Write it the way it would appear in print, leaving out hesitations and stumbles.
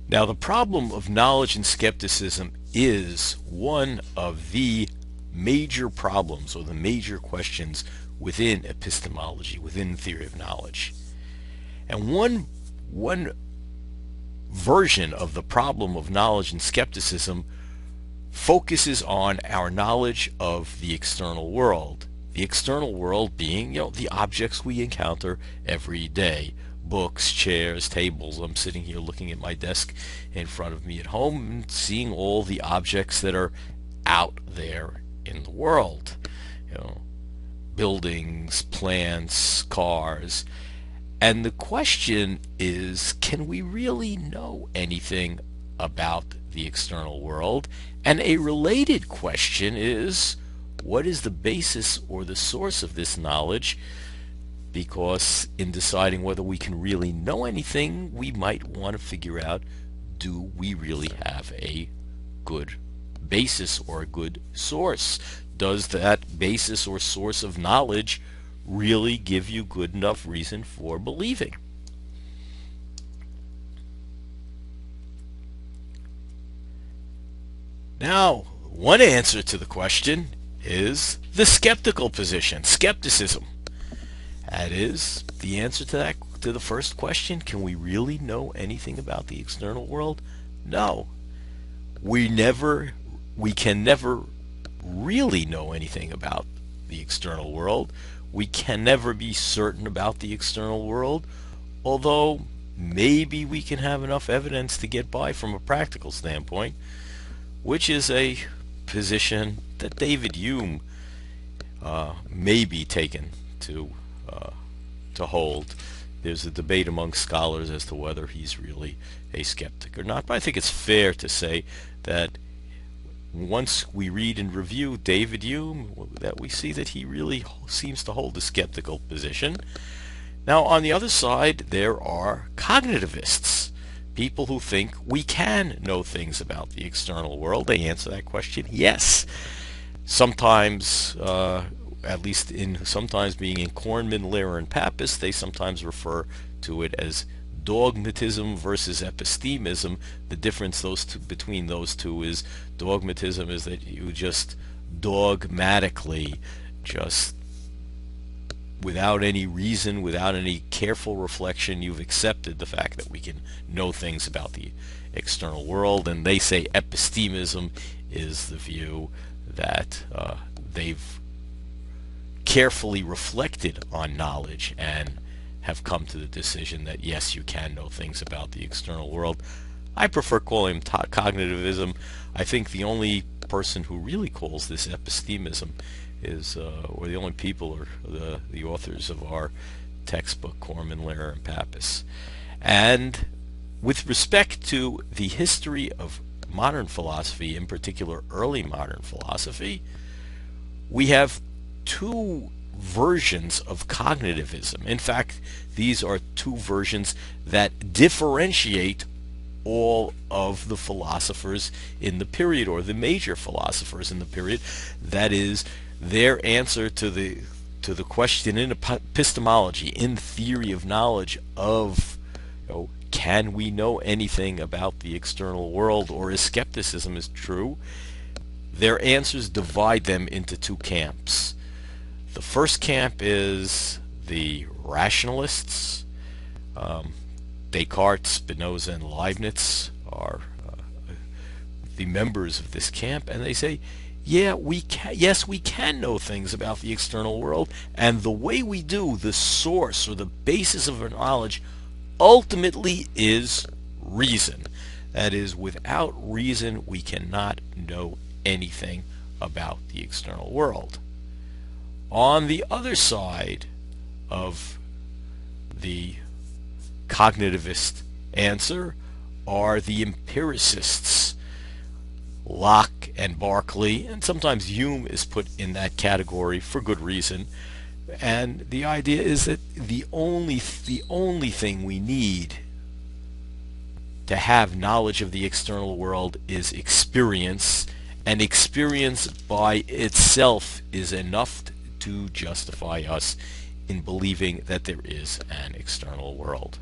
Now, the problem of knowledge and skepticism is one of the major problems or the major questions within epistemology, within theory of knowledge. And one version of the problem of knowledge and skepticism focuses on our knowledge of the external world. The external world being, the objects we encounter every day. Books, chairs, tables. I'm sitting here looking at my desk in front of me at home and seeing all the objects that are out there in the world. Buildings, plants, cars. And the question is, can we really know anything about the external world? And a related question is, what is the basis or the source of this knowledge? Because in deciding whether we can really know anything, we might want to figure out, do we really have a good basis or a good source? Does that basis or source of knowledge really give you good enough reason for believing? Now, one answer to the question is the skeptical position, skepticism. That is the answer to the first question. Can we really know anything about the external world? No. We can never really know anything about the external world. We can never be certain about the external world, although maybe we can have enough evidence to get by from a practical standpoint, which is a position that David Hume may be taken to hold. There's a debate among scholars as to whether he's really a skeptic or not, but I think it's fair to say that once we read and review David Hume, that we see that he really seems to hold a skeptical position. Now, on the other side, there are cognitivists, people who think we can know things about the external world. They answer that question, yes. Sometimes, at least sometimes being in Kornman, Lehrer, and Pappas, they sometimes refer to it as dogmatism versus epistemism. The difference between those two is dogmatism is that you just dogmatically, just without any reason, without any careful reflection, you've accepted the fact that we can know things about the external world. And they say epistemism is the view that they've carefully reflected on knowledge and have come to the decision that yes, you can know things about the external world. I prefer calling him cognitivism. I think the only person who really calls this epistemism is, or the only people are the authors of our textbook, Kornman, Lehrer, and Pappas. And with respect to the history of modern philosophy, in particular early modern philosophy, we have two versions of cognitivism. In fact, these are two versions that differentiate all of the philosophers in the period, or the major philosophers in the period. That is, their answer to the question in epistemology, in theory of knowledge, of can we know anything about the external world, or is skepticism is true? Their answers divide them into two camps. The first camp is the rationalists. Descartes, Spinoza, and Leibniz are the members of this camp, and they say, yeah, yes, we can know things about the external world, and the way we do, the source or the basis of our knowledge, ultimately is reason. That is, without reason, we cannot know anything about the external world. On the other side of the cognitivist answer are the empiricists, Locke and Berkeley, and sometimes Hume is put in that category for good reason. And the idea is that the only thing we need to have knowledge of the external world is experience, and experience by itself is enough to justify us in believing that there is an external world.